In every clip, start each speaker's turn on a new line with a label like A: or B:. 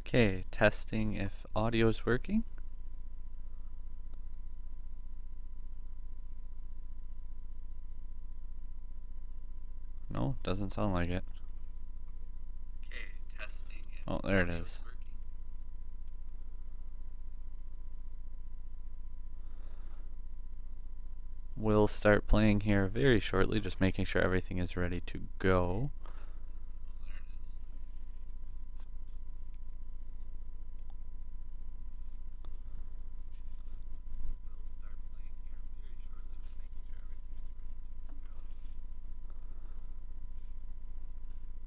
A: Okay, testing if audio is working. No, doesn't sound like it.
B: Okay, testing if
A: Oh, there it
B: audio
A: is.
B: working.
A: We'll start playing here very shortly, just making sure everything is ready to go.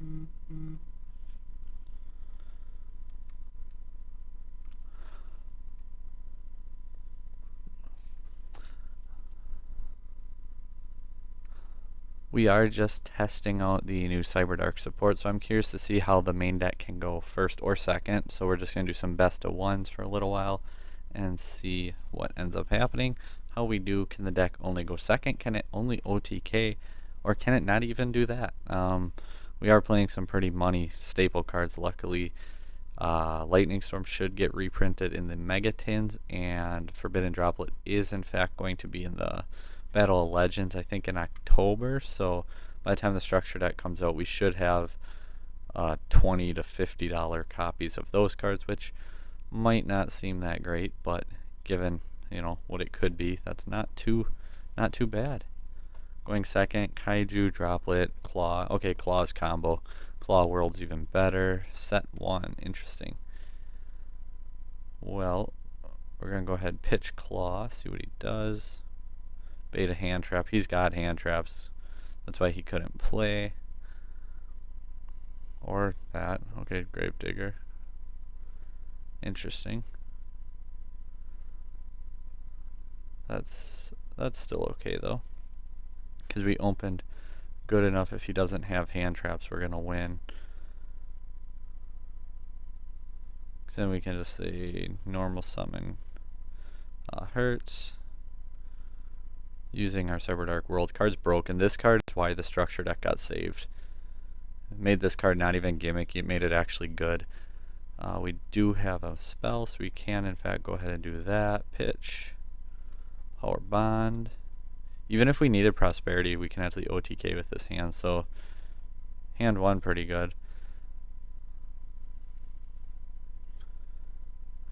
B: Oh, there it is. We'll start playing here very shortly, just making sure everything is ready to go.
A: We are just testing out the new Cyberdark support, so I'm curious to see how the main deck can go first or second. So we're just going to do some best of ones for a little while and see what ends up happening. How we do, can the deck only go second? Can it only OTK? Or can it not even do that? We are playing some pretty money staple cards, luckily. Lightning Storm should get reprinted in the Megatins, and Forbidden Droplet is in fact going to be in the Battle of Legends, I think in October. So by the time the structure deck comes out, we should have $20 to $50 copies of those cards, which might not seem that great, but given what it could be, that's not too bad. Going second, Kaiju, Droplet, Claw. Okay, Claw's combo. Claw World's even better. Set 1, interesting. Well, we're going to go ahead and pitch Claw, see what he does. Beta hand trap. He's got hand traps. That's why he couldn't play. Or that. Okay, Gravedigger. Interesting. That's still okay though, because we opened good enough. If he doesn't have hand traps, we're gonna win. Then we can just say normal summon Hertz. Using our Cyberdark World card's broken. This card is why the structure deck got saved. It made this card not even gimmicky, it made it actually good. We do have a spell, so we can in fact go ahead and do that. Pitch. Power Bond. Even if we needed Prosperity, we can actually OTK with this hand, so hand 1 pretty good.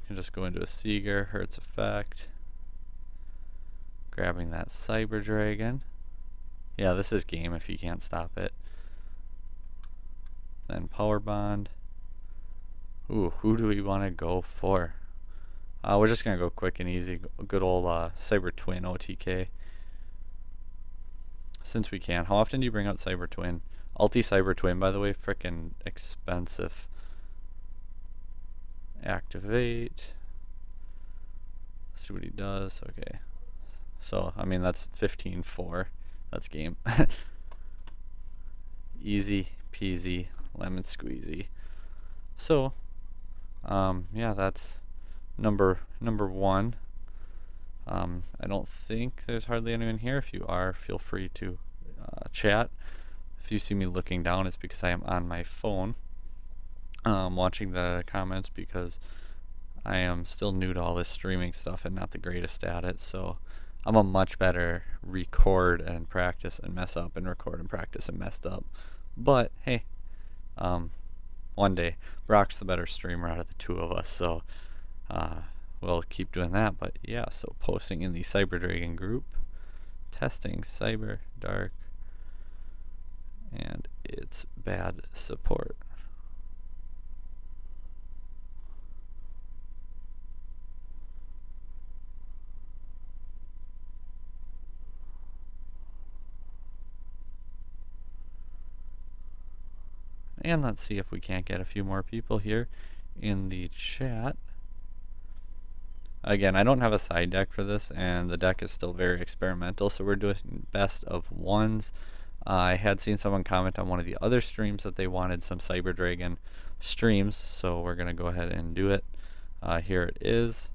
A: You can just go into a Seeger, Hertz effect. Grabbing that Cyber Dragon. Yeah, this is game if you can't stop it. Then Power Bond. Ooh, who do we want to go for? We're just going to go quick and easy. Good old Cyber Twin OTK. Since we can. How often do you bring out Cyber Twin? Ulti Cyber Twin, by the way, frickin' expensive. Activate. See what he does. Okay. So, I mean, that's 15-4. That's game. Easy peasy, lemon squeezy. So, yeah, that's number 1. I don't think there's hardly anyone here. If you are, feel free to chat. If you see me looking down, it's because I am on my phone watching the comments, because I am still new to all this streaming stuff and not the greatest at it. So I'm a much better record and practice and mess up, and record and practice and messed up. But hey, one day Brock's the better streamer out of the two of us, so we'll keep doing that. But yeah, so posting in the Cyber Dragon group, testing Cyberdark and its bad support. And let's see if we can't get a few more people here in the chat. Again, I don't have a side deck for this, and the deck is still very experimental, so we're doing best of ones. I had seen someone comment on one of the other streams that they wanted some Cyber Dragon streams, so we're going to go ahead and do it. Here it is.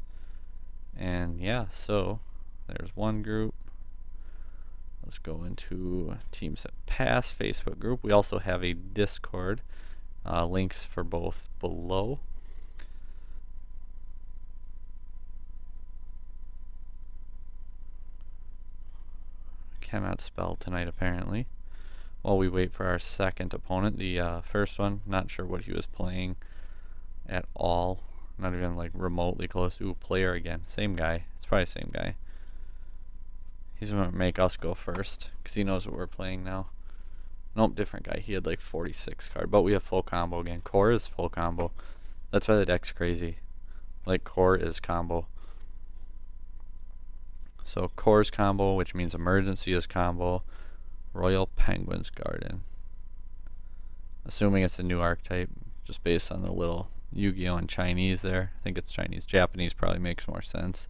A: And yeah, so there's one group. Let's go into Teams that Pass Facebook group. We also have a Discord. Links for both below. cannot spell tonight apparently. While we wait for our second opponent, the first one, not sure what he was playing at all. Not even like remotely close. Ooh, player again. Same guy. It's probably the same guy. He's gonna make us go first because he knows what we're playing now. Nope, different guy. He had like 46 card, but we have full combo again. Core is full combo. That's why the deck's crazy. Like core is combo. So core's combo, which means emergency is combo. Royal Penguin's Garden. Assuming it's a new archetype, just based on the little Yu-Gi-Oh! And Chinese there. I think it's Chinese. Japanese probably makes more sense.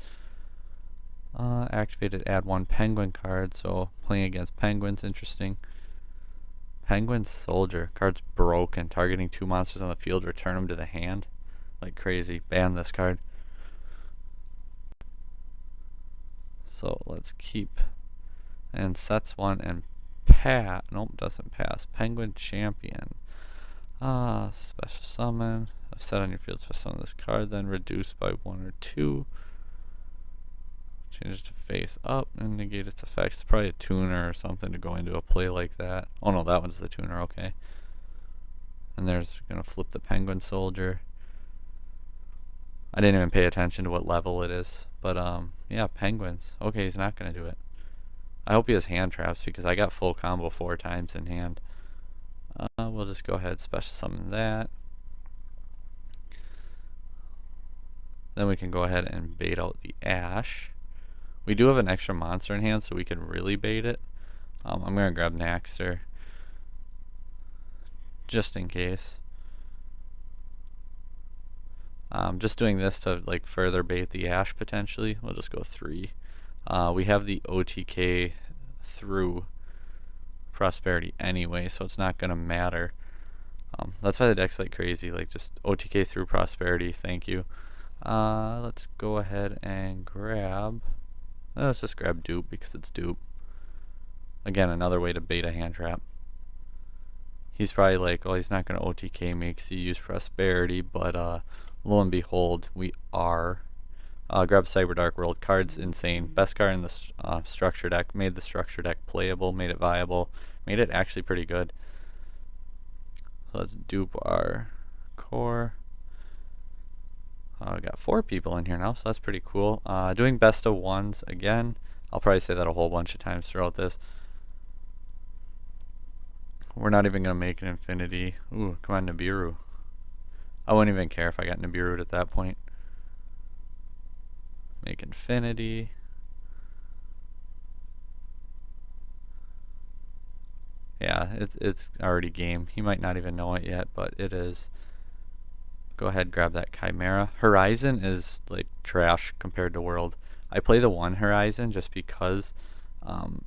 A: Activated, add 1 penguin card, so playing against penguins, interesting. Penguin Soldier. Card's broken. Targeting 2 monsters on the field, return them to the hand. Like crazy. Ban this card. So let's keep. And sets 1 and nope, doesn't pass. Penguin Champion. Special summon. Set on your field, special summon this card, then reduce by 1 or 2. Change it to face up and negate its effects. It's probably a tuner or something to go into a play like that. Oh no, that one's the tuner, okay. And there's gonna flip the Penguin Soldier. I didn't even pay attention to what level it is. But yeah, penguins. Okay, he's not gonna do it. I hope he has hand traps because I got full combo 4 times in hand. We'll just go ahead, special summon that. Then we can go ahead and bait out the Ash. We do have an extra monster in hand, so we can really bait it. I'm going to grab Naxter, just in case. Just doing this to like further bait the Ash potentially. We'll just go 3. We have the OTK through Prosperity anyway, so it's not going to matter. That's why the deck's like crazy, like just OTK through Prosperity, thank you. Let's go ahead and grab, let's just grab Dupe because it's Dupe. Again, another way to bait a hand trap. He's probably like, oh, he's not going to OTK me because he used Prosperity, but lo and behold, we are. Grab Cyberdark World. Card's insane. Best card in the structure deck. Made the structure deck playable, made it viable, made it actually pretty good. So let's dupe our core. We got 4 people in here now, so that's pretty cool. Doing best of ones again. I'll probably say that a whole bunch of times throughout this. We're not even going to make an infinity. Ooh, come on, Nibiru. I wouldn't even care if I got Nibiru'd at that point. Make infinity. Yeah, it's already game. He might not even know it yet, but it is. Go ahead, grab that Chimera. Horizon is like trash compared to World. I play the 1 Horizon just because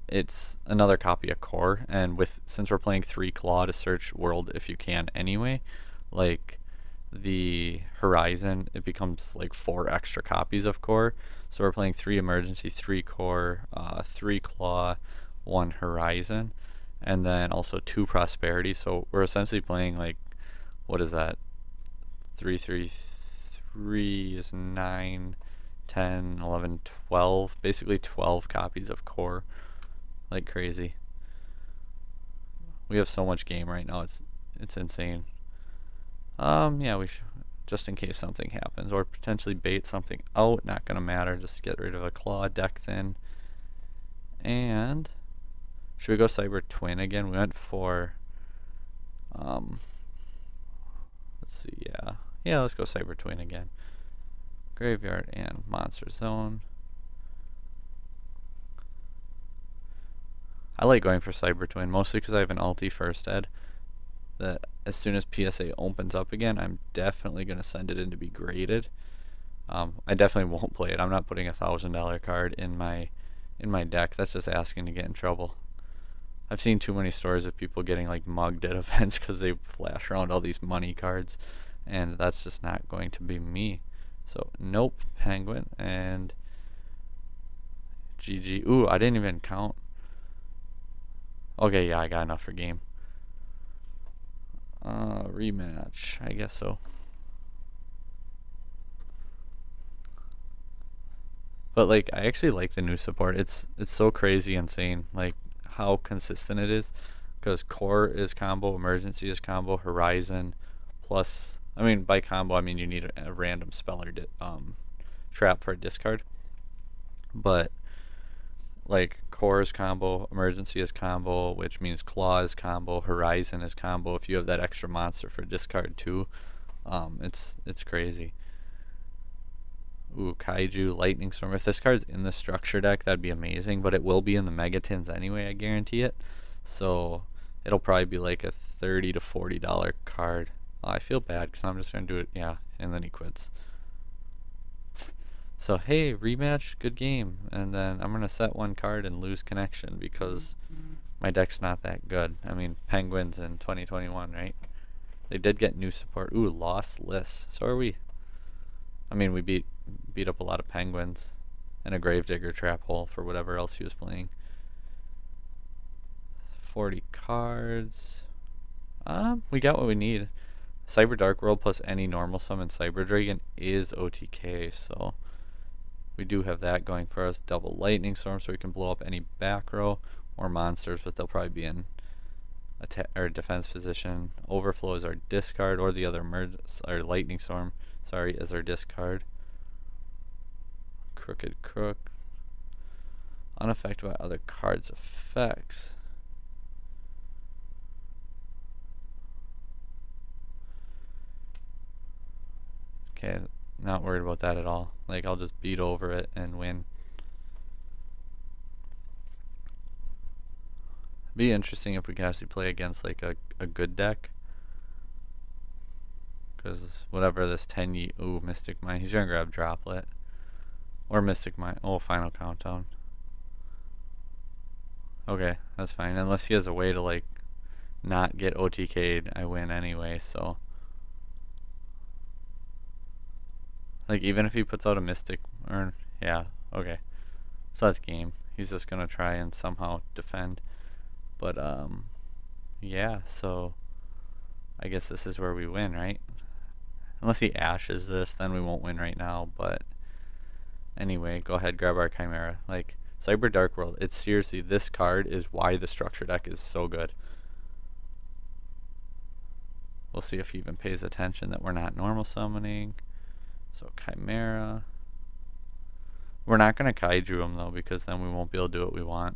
A: it's another copy of Core, and since we're playing 3 Claw to search World if you can anyway, like the Horizon, it becomes like 4 extra copies of Core. So we're playing 3 Emergency, 3 Core, 3 Claw, 1 Horizon, and then also 2 Prosperity. So we're essentially playing like, what is that? 3, 3, 3 is 9, 10, 11, 12. Basically 12 copies of Core. Like crazy. We have so much game right now. It's insane. Yeah, we should, just in case something happens, or potentially bait something out. Not gonna matter. Just get rid of a claw, deck thin. And should we go Cyber Twin again? We went for let's see, yeah, let's go Cyber Twin again. Graveyard and Monster Zone. I like going for Cyber Twin mostly because I have an ulti first ed that as soon as PSA opens up again, I'm definitely going to send it in to be graded. I definitely won't play it. I'm not putting $1,000 card in my deck. That's just asking to get in trouble. I've seen too many stories of people getting like mugged at events because they flash around all these money cards, and that's just not going to be me. So nope, Penguin and GG. Ooh, I didn't even count. Okay, yeah, I got enough for game. Rematch, I guess so. But like, I actually like the new support. It's so crazy insane. Like, how consistent it is, because core is combo, emergency is combo, horizon plus. I mean, by combo I mean you need a random spell or trap for a discard, but like core is combo, emergency is combo, which means claw is combo, horizon is combo. If you have that extra monster for discard too, it's crazy. Ooh, Kaiju, Lightning Storm. If this card's in the structure deck, that'd be amazing, but it will be in the Megatins anyway, I guarantee it. So it'll probably be like a $30 to $40 card. Oh, I feel bad because I'm just going to do it, yeah, and then he quits. So, hey, rematch, good game. And then I'm going to set one card and lose connection because my deck's not that good. I mean, Penguins in 2021, right? They did get new support. Ooh, lossless. So are we. I mean, we beat up a lot of Penguins and a Gravedigger trap hole for whatever else he was playing. 40 cards. We got what we need. Cyberdark World plus any normal summon Cyber Dragon is OTK, so we do have that going for us. Double Lightning Storm so we can blow up any back row or monsters, but they'll probably be in or defense position. Overflow is our discard, or the other our Lightning Storm, sorry, is our discard. Crooked Crook. Unaffected by other cards' effects. Okay, not worried about that at all. Like, I'll just beat over it and win. Be interesting if we can actually play against like a good deck. Because whatever this 10 ooh, Mystic Mine. He's gonna grab Droplet. Or Mystic Mine. Oh, Final Countdown. Okay, that's fine. Unless he has a way to like not get OTK'd, I win anyway, so. Like, even if he puts out a Mystic, or, yeah, okay. So that's game. He's just gonna try and somehow defend. But, yeah, so I guess this is where we win, right? Unless he ashes this, then we won't win right now, but anyway, go ahead, grab our Chimera. Like, Cyberdark World, it's seriously, this card is why the structure deck is so good. We'll see if he even pays attention that we're not normal summoning. So Chimera. We're not going to Kaiju him though, because then we won't be able to do what we want.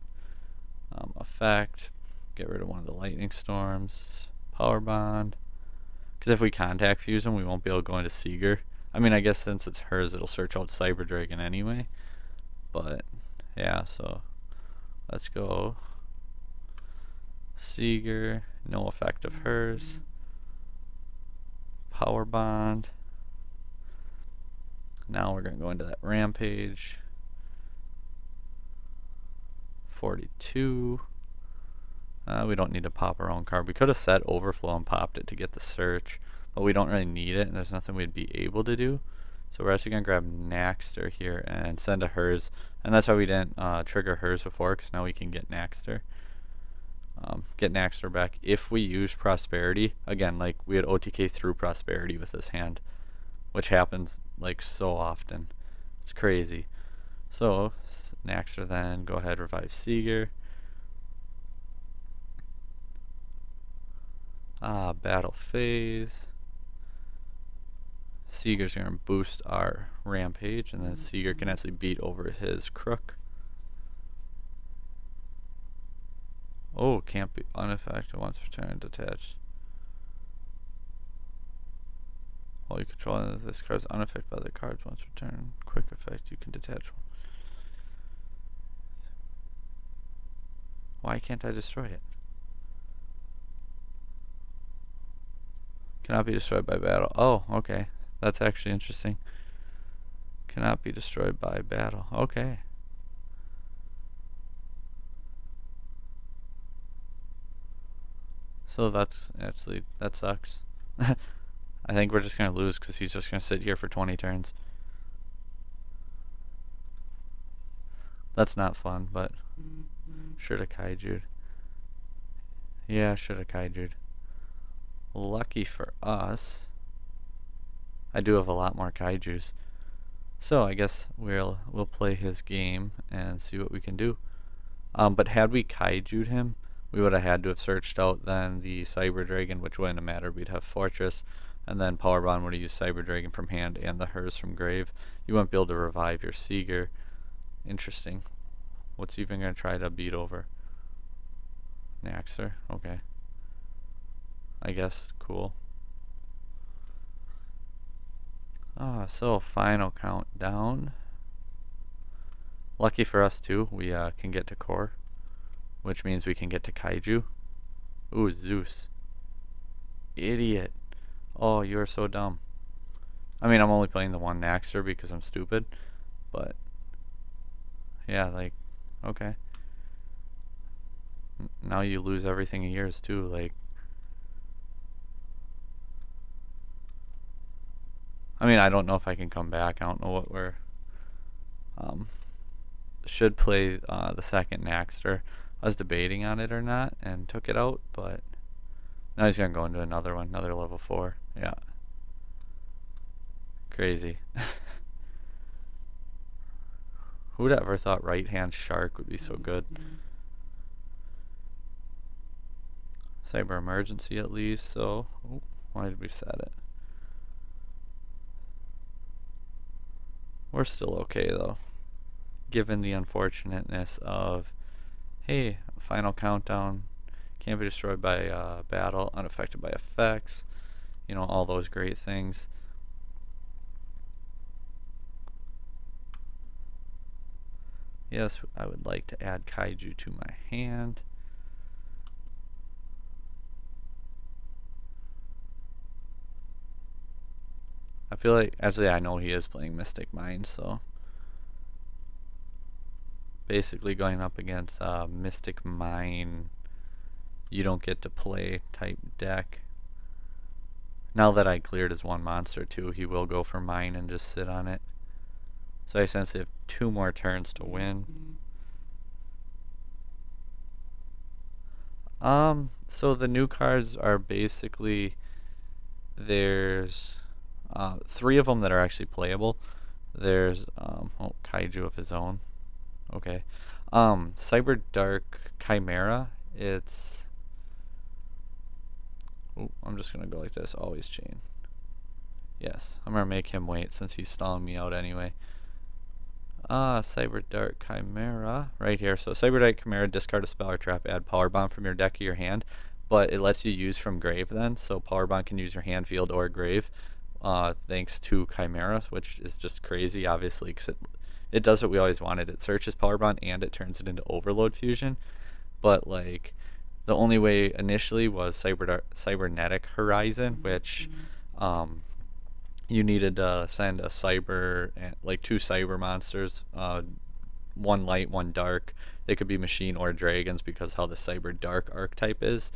A: Effect. Get rid of one of the Lightning Storms. Power Bond. Because if we contact fuse him, we won't be able to go into Seeger. I mean, I guess since it's hers, it'll search out Cyber Dragon anyway. But, yeah, so let's go. Seeger. No effect of hers. Power Bond. Now we're going to go into that Rampage. 42. We don't need to pop our own card. We could have set Overflow and popped it to get the search, but we don't really need it, and there's nothing we'd be able to do. So we're actually going to grab Naxter here and send a hers, and that's why we didn't trigger hers before, because now we can get Naxter. Get Naxter back. If we use Prosperity, again, like we had OTK through Prosperity with this hand, which happens like so often. It's crazy. So Naxter then, go ahead, revive Seeger. Battle phase. Seeger's gonna boost our Rampage, and then Seeger can actually beat over his Crook. Oh, can't be unaffected once per turn detached. While you control this card is unaffected by other cards once per turn. Quick effect, you can detach one. Why can't I destroy it? Cannot be destroyed by battle. Oh, okay. That's actually interesting. Cannot be destroyed by battle. Okay. So that's actually, that sucks. I think we're just going to lose because he's just going to sit here for 20 turns. That's not fun, but should have Kaiju'd. Yeah, should have Kaiju'd. Lucky for us, I do have a lot more Kaijus. So I guess we'll play his game and see what we can do. But had we kaiju'd him, we would have had to have searched out then the Cyber Dragon, which wouldn't have mattered. We'd have Fortress, and then Powerbond would have used Cyber Dragon from hand and the Hers from grave. You wouldn't be able to revive your Seeger. Interesting. What's he even going to try to beat over? Naxxer? Okay. I guess. Cool. So final countdown. Lucky for us too, we can get to core, which means we can get to kaiju. Ooh, Zeus. Idiot. Oh, you are so dumb. I mean, I'm only playing the one Naxxer because I'm stupid, but yeah, like, okay. Now you lose everything in yours too, like. I mean, I don't know if I can come back. I don't know what we're. Should play the second Naxxer. I was debating on it or not and took it out, but now he's gonna go into another one, another level 4. Yeah. Crazy. Who would have ever thought right hand shark would be so good? Cyber emergency at least, so why did we set it? We're still okay though, given the unfortunateness of, hey, final countdown, can't be destroyed by battle, unaffected by effects, you know, all those great things. Yes, I would like to add kaiju to my hand. I feel like, actually, I know he is playing Mystic Mind, so basically going up against Mystic Mind, you don't get to play type deck. Now that I cleared his one monster too, he will go for mine and just sit on it. So I essentially have 2 more turns to win. So the new cards are basically, there's 3 of them that are actually playable. There's kaiju of his own. Okay. Cyberdark Chimera. It's. Ooh, I'm just gonna go like this. Always chain. Yes, I'm gonna make him wait since he's stalling me out anyway. Cyberdark Chimera right here. So Cyberdark Chimera, discard a spell or trap, add Power Bomb from your deck or your hand, but it lets you use from grave then. So Power Bomb can use your hand, field, or grave. Thanks to Chimera, which is just crazy, obviously, because it does what we always wanted. It searches Power Bond and it turns it into Overload Fusion. But like, the only way initially was Cybernetic Horizon, which you needed to send a cyber, like 2 cyber monsters, 1 light, 1 dark. They could be machine or dragons because how the Cyberdark archetype is.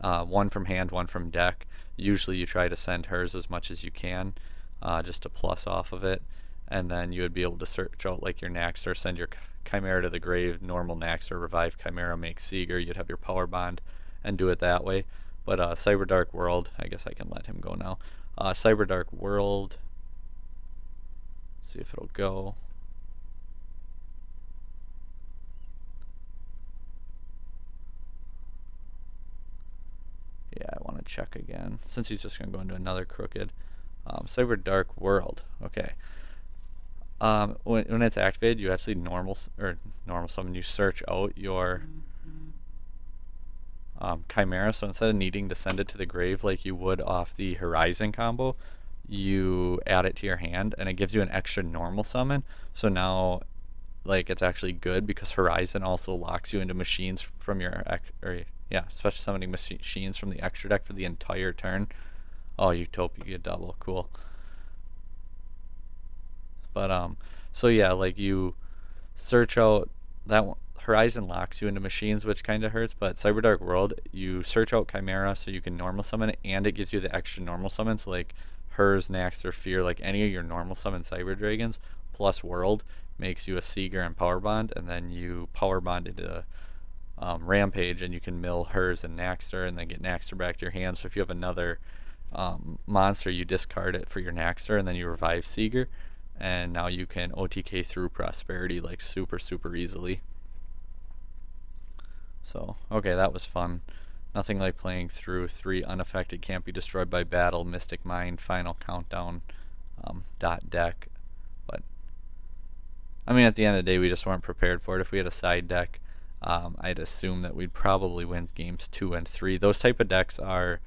A: 1 from hand, 1 from deck. Usually you try to send hers as much as you can, just to plus off of it, and then you would be able to search out like your Naxxer, send your Chimera to the grave, normal Naxxer, revive Chimera, make Seeger. You'd have your Power Bond and do it that way. But Cyberdark World, I guess I can let him go now. Cyberdark World, see if it'll go. Yeah, I want to check again since he's just gonna go into another crooked. Cyberdark World. Okay. When it's activated, you actually normal summon. You search out your Chimera. So instead of needing to send it to the grave like you would off the Horizon combo, you add it to your hand, and it gives you an extra normal summon. So now, like, it's actually good because Horizon also locks you into machines from your special summoning machines from the extra deck for the entire turn. Oh, Utopia double, cool. But so yeah, like, you search out that one. Horizon locks you into machines, which kind of hurts, but Cyberdark World, you search out Chimera so you can normal summon it, and it gives you the extra normal summons like Hers, Naxxer, Fear, like any of your normal summon Cyber Dragons, plus World makes you a Seeger and Power Bond, and then you Power Bond into Rampage, and you can mill Hers and Naxxer, and then get Naxxer back to your hand. So if you have another monster, you discard it for your Naxxer, and then you revive Seeger, and now you can OTK through Prosperity like super easily. So, okay, that was fun. Nothing like playing through 3 unaffected, can't be destroyed by battle, Mystic Mind, Final Countdown, dot deck. But, I mean, at the end of the day, we just weren't prepared for it. If we had a side deck, I'd assume that we'd probably win games 2 and 3. Those type of decks are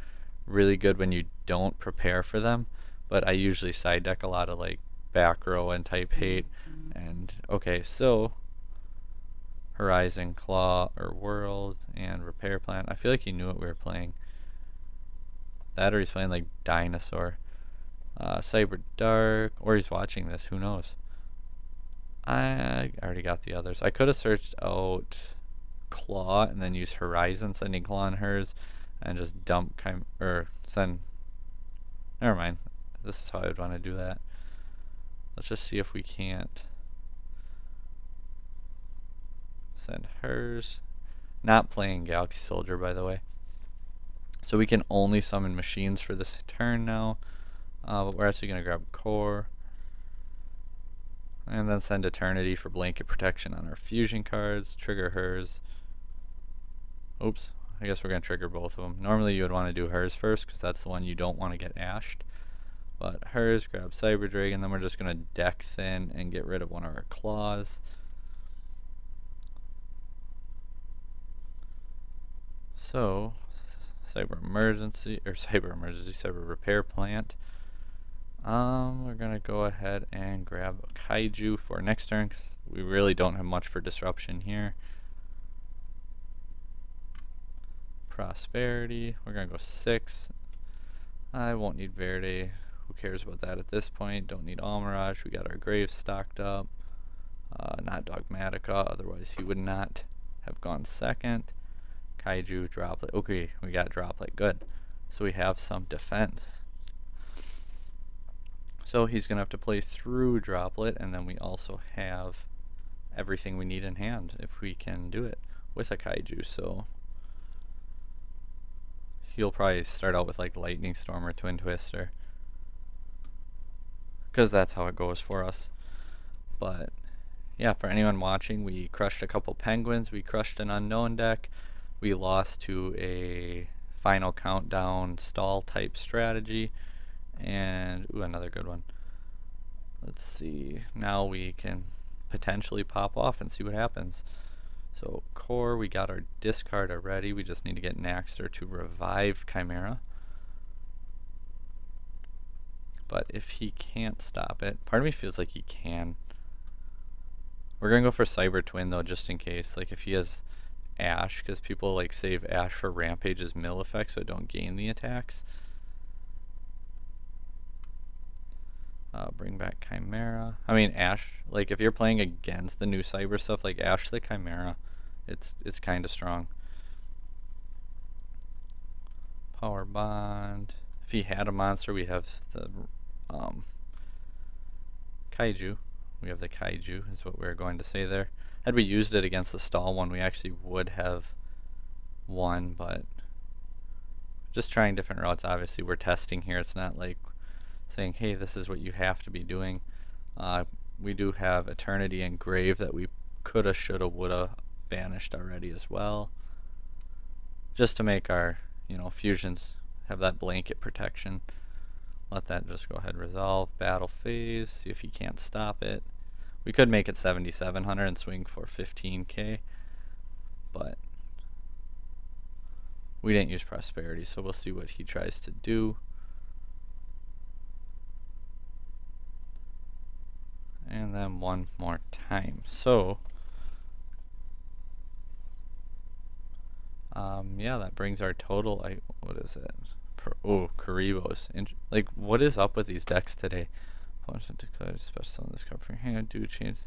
A: really good when you don't prepare for them, but I usually side deck a lot of like back row and type hate. And okay, so Horizon Claw or World and Repair Plant. I feel like he knew what we were playing. That or he's playing like Dinosaur. Cyberdark, or he's watching this, who knows. I already got the others. I could have searched out Claw and then use Horizon, sending Claw on hers, and just dump or send. Never mind. This is how I would want to do that. Let's just see if we can't send hers. Not playing Galaxy Soldier, by the way. So we can only summon machines for this turn now. But we're actually going to grab Core. And then send Eternity for blanket protection on our fusion cards. Trigger hers. Oops. I guess we're going to trigger both of them. Normally you would want to do hers first because that's the one you don't want to get ashed. But hers, grab Cyber Dragon, then we're just going to deck thin and get rid of one of our claws. So, Cyber Repair Plant. We're going to go ahead and grab a Kaiju for next turn because we really don't have much for disruption here. Prosperity. We're going to go 6. I won't need Verde. Who cares about that at this point? Don't need Almirage. We got our Graves stocked up. Not Dogmatica, otherwise he would not have gone second. Kaiju, Droplet. Okay, we got Droplet. Good. So we have some defense. So he's going to have to play through Droplet, and then we also have everything we need in hand if we can do it with a Kaiju. So he'll probably start out with like Lightning Storm or Twin Twister, because that's how it goes for us. But yeah, for anyone watching, we crushed a couple Penguins, we crushed an Unknown deck, we lost to a Final Countdown stall type strategy, and ooh, another good one. Let's see, now we can potentially pop off and see what happens. So Core, we got our discard already, we just need to get Naxter to revive Chimera. But if he can't stop it, part of me feels like he can. We're gonna go for Cyber Twin though, just in case. Like if he has Ash, because people like save Ash for Rampage's mill effect so don't gain the attacks. Bring back Chimera. I mean Ash, like if you're playing against the new Cyber stuff, like Ash the Chimera, it's kind of strong. Power Bond. If he had a monster, we have the Kaiju. We have the Kaiju, is what we were going to say there. Had we used it against the stall one, we actually would have won, but just trying different routes. Obviously, we're testing here. It's not like saying, hey, this is what you have to be doing. We do have Eternity and Grave that we coulda, shoulda, woulda banished already as well, just to make our, fusions have that blanket protection. Let that just go ahead and resolve. Battle phase, see if he can't stop it. We could make it 7,700 and swing for 15k, but we didn't use Prosperity, so we'll see what he tries to do. And then one more time. So yeah, that brings our total. What is it? Oh, Karibo's. Like, what is up with these decks today? Opponent declares special on this card from your hand. Do change.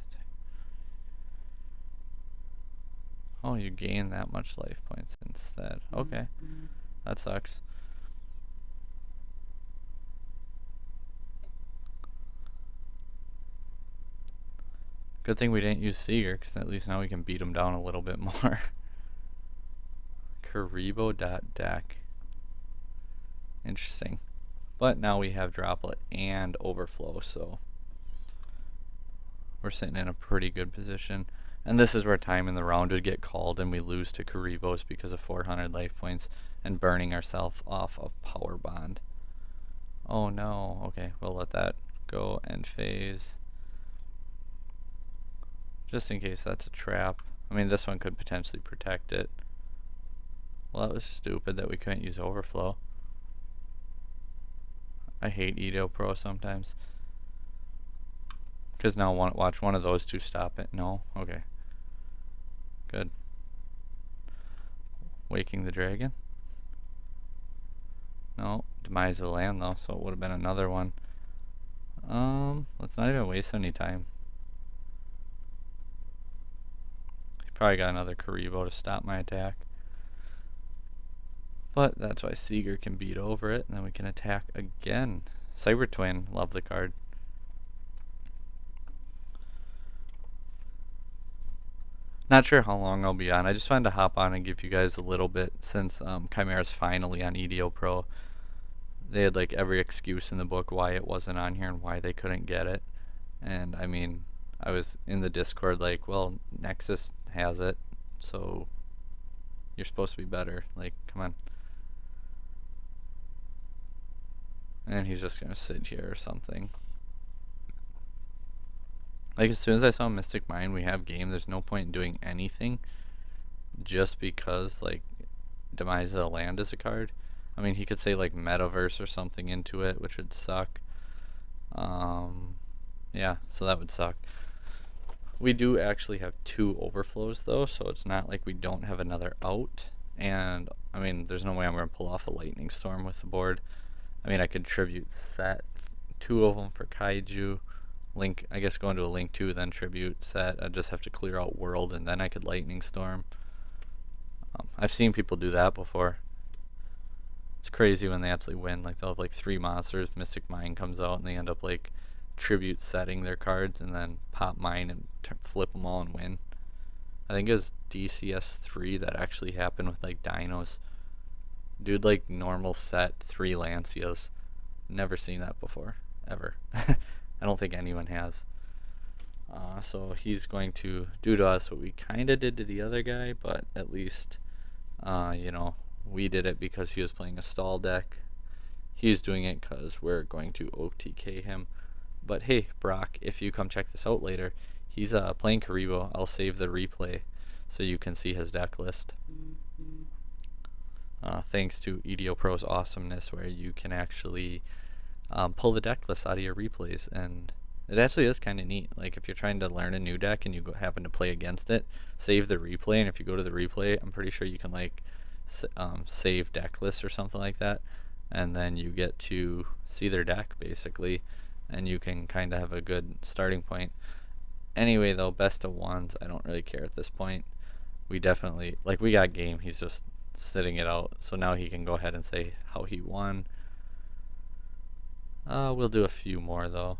A: Oh, you gain that much life points instead. Okay, that sucks. Good thing we didn't use Seeger, because at least now we can beat him down a little bit more. Karibo.deck. Interesting. But now we have Droplet and Overflow, so we're sitting in a pretty good position. And this is where time in the round would get called and we lose to Karibos because of 400 life points and burning ourselves off of Power Bond. Oh no, okay, we'll let that go and phase. Just in case that's a trap. I mean, this one could potentially protect it. Well, that was stupid that we couldn't use overflow. I hate Edo Pro sometimes. Because now watch one of those two stop it. No? Okay. Good. Waking the Dragon. No. Demise of the land though, so it would have been another one. Let's not even waste any time. He probably got another Karibo to stop my attack. But that's why Seeger can beat over it, and then we can attack again. Cyber Twin, love the card. Not sure how long I'll be on. I just wanted to hop on and give you guys a little bit since Chimera's finally on EDO Pro. They had like every excuse in the book why it wasn't on here and why they couldn't get it. And I mean, I was in the Discord like, well, Nexus has it, so you're supposed to be better. Like, come on. And he's just gonna sit here or something. Like, as soon as I saw Mystic Mind, we have game, there's no point in doing anything just because, like, Demise of the Land is a card. I mean, he could say, like, Metaverse or something into it, which would suck. Yeah, so that would suck. We do actually have 2 overflows, though, so it's not like we don't have another out. And, I mean, there's no way I'm going to pull off a Lightning Storm with the board. I mean, I could tribute set 2 of them for Kaiju. Link, I guess go into a Link 2, then tribute set. I'd just have to clear out World, and then I could Lightning Storm. I've seen people do that before. It's crazy when they actually win. Like, they'll have like 3 monsters, Mystic Mind comes out, and they end up like tribute setting their cards, and then pop mine and flip them all and win. I think it was DCS 3 that actually happened with like Dinos. Dude, like normal set 3 Lancias. Never seen that before, ever. I don't think anyone has. So he's going to do to us what we kind of did to the other guy, but at least, you know, we did it because he was playing a stall deck. He's doing it because we're going to OTK him. But hey, Brock, if you come check this out later, he's playing Karibo. I'll save the replay so you can see his deck list. Thanks to EDO Pro's awesomeness, where you can actually pull the deck list out of your replays, and it actually is kind of neat. Like, if you're trying to learn a new deck and you happen to play against it, save the replay, and if you go to the replay, I'm pretty sure you can like save deck list or something like that, and then you get to see their deck basically, and you can kind of have a good starting point. Anyway, though, best of ones, I don't really care at this point. We definitely, like, we got game. He's just sitting it out, so now he can go ahead and say how he won. We'll do a few more though.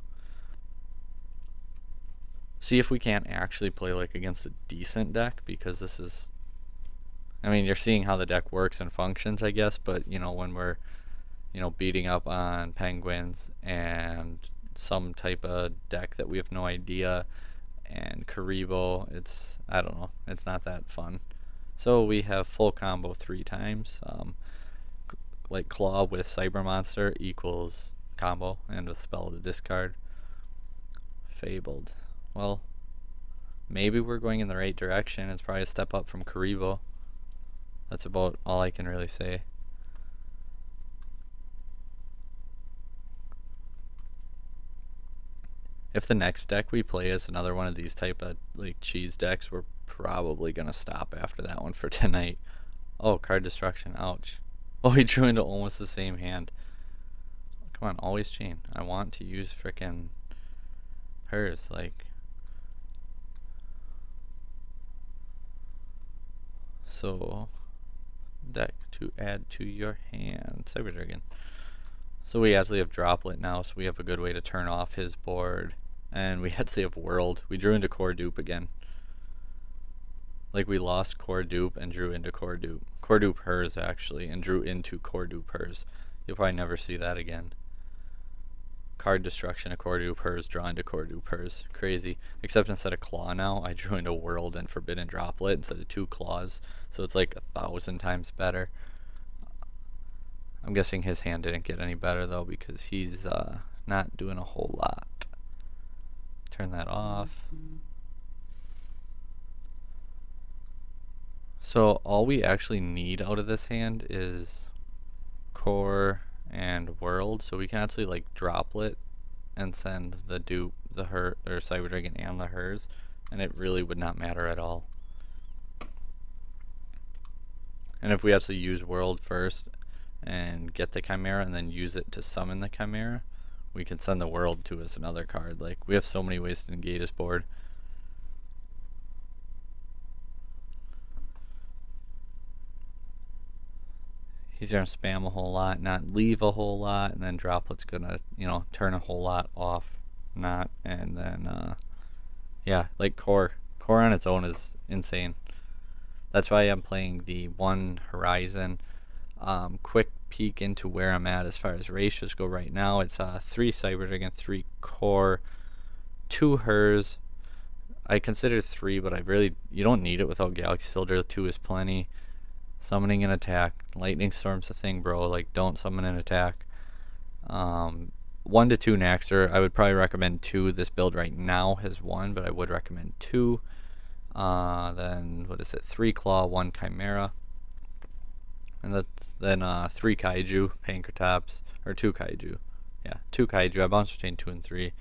A: See if we can't actually play like against a decent deck, because this is, I mean, you're seeing how the deck works and functions, I guess, but you know, when we're, you know, beating up on penguins and some type of deck that we have no idea, and Karibo, it's, I don't know, it's not that fun. So we have full combo 3 times. Like Claw with Cyber Monster equals combo, and with Spell to discard. Fabled. Well, maybe we're going in the right direction. It's probably a step up from Karibo. That's about all I can really say. If the next deck we play is another one of these type of like cheese decks, we're probably gonna stop after that one for tonight. Oh, card destruction, ouch. Oh, he drew into almost the same hand. Come on, always chain. I want to use frickin' hers, like. So, deck to add to your hand. Cyber Dragon. So we actually have Droplet now, so we have a good way to turn off his board. And we actually have World. We drew into Core Dupe again. Like, we lost Core Dupe and drew into Core Dupe. Core Dupe hers, actually, and drew into Core Dupe hers. You'll probably never see that again. card destruction to quadrupers, draw into quadrupers. Crazy. Except instead of claw now, I drew into world and forbidden droplet instead of 2 claws. So it's like 1,000 times better. I'm guessing his hand didn't get any better though because he's not doing a whole lot. Turn that off. So all we actually need out of this hand is core and world, so we can actually like droplet and send the dupe, the her or Cyber Dragon and the hers, and it really would not matter at all. And if we actually use world first and get the Chimera and then use it to summon the Chimera, we can send the world to us another card. Like, we have so many ways to negate his board. He's gonna spam a whole lot, not leave a whole lot, and then Droplet's gonna, you know, turn a whole lot off, not, and then, yeah, like core on its own is insane. That's why I'm playing the one Horizon. Quick peek into where I'm at as far as ratios go right now. It's 3 Cyber Dragon, 3 core, 2 hers. I consider 3, but you don't need it without Galaxy Soldier. 2 is plenty. Summoning an attack. Lightning Storm's a thing, bro. Like, don't summon an attack. 1 to 2 Naxter. I would probably recommend 2. This build right now has 1, but I would recommend 2. Then, what is it? 3 Claw, 1 Chimera. And then 3 Kaiju, Pankratops, or 2 Kaiju. Yeah, 2 Kaiju. I bounce between 2 and 3.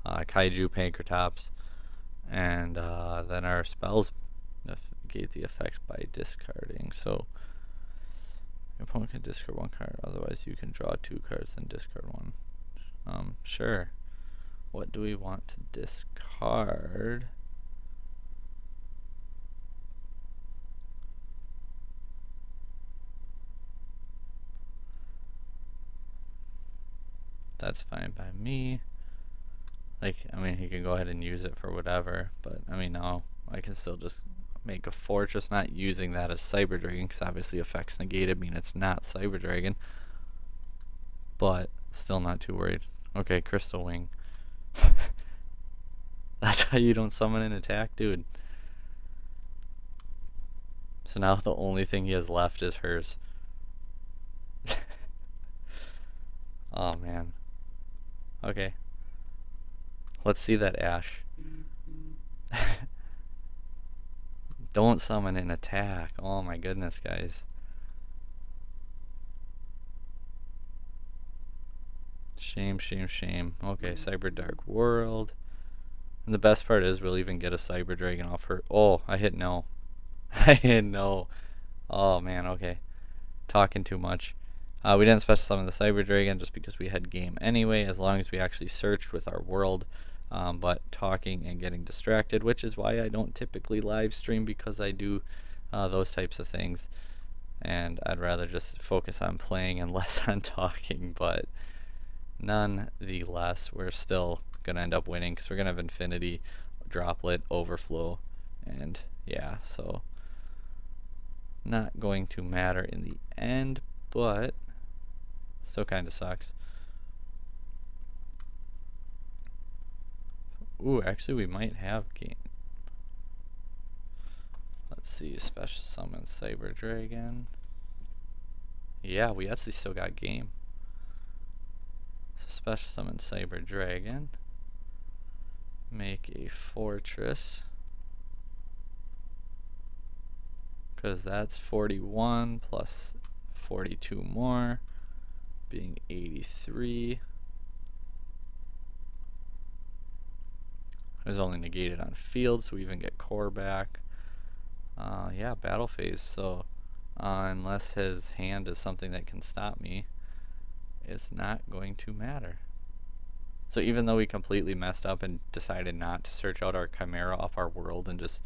A: Kaiju, Pankratops. And then our spells negate the effect by discarding. So your opponent can discard 1 card, otherwise you can draw 2 cards and discard 1. Sure. What do we want to discard? That's fine by me. Like, I mean, he can go ahead and use it for whatever, but I mean, no, I can still just make a fortress, not using that as Cyber Dragon, because obviously effects negated mean it's not Cyber Dragon, but still not too worried. Okay, Crystal Wing. That's how you don't summon an attack, dude. So now the only thing he has left is hers. Oh man. Okay. Let's see that Ash. Don't summon an attack. Oh my goodness, guys. Shame, shame, shame. Okay, Cyberdark World. And the best part is we'll even get a Cyber Dragon off her. Oh, I hit no. I hit no. Oh man, okay. Talking too much. We didn't special summon the Cyber Dragon just because we had game anyway, as long as we actually searched with our world. But talking and getting distracted, which is why I don't typically live stream, because I do those types of things. And I'd rather just focus on playing and less on talking. But nonetheless, we're still going to end up winning because we're going to have Infinity, Droplet, Overflow. And yeah, so not going to matter in the end, but still kind of sucks. Ooh, actually we might have game. Let's see, special summon Cyber Dragon. Yeah, we actually still got game. So special summon Cyber Dragon. Make a fortress. Because that's 41 plus 42 more, being 83. It was only negated on field, so we even get core back. Yeah, battle phase. So unless his hand is something that can stop me, it's not going to matter. So even though we completely messed up and decided not to search out our Chimera off our world and just,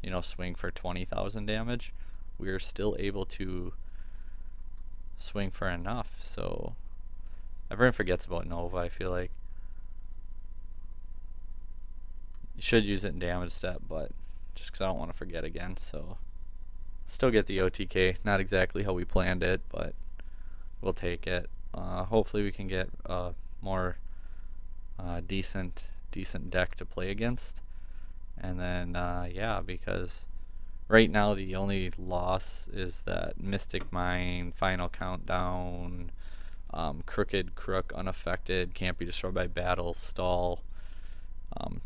A: you know, swing for 20,000 damage, we're still able to swing for enough. So everyone forgets about Nova, I feel like. You should use it in damage step, but just because I don't want to forget again. So still get the OTK. Not exactly how we planned it, but we'll take it. Hopefully we can get more decent deck to play against. And then yeah, because right now the only loss is that Mystic Mine, Final Countdown, Crooked Crook, Unaffected, Can't Be Destroyed by Battle, Stall,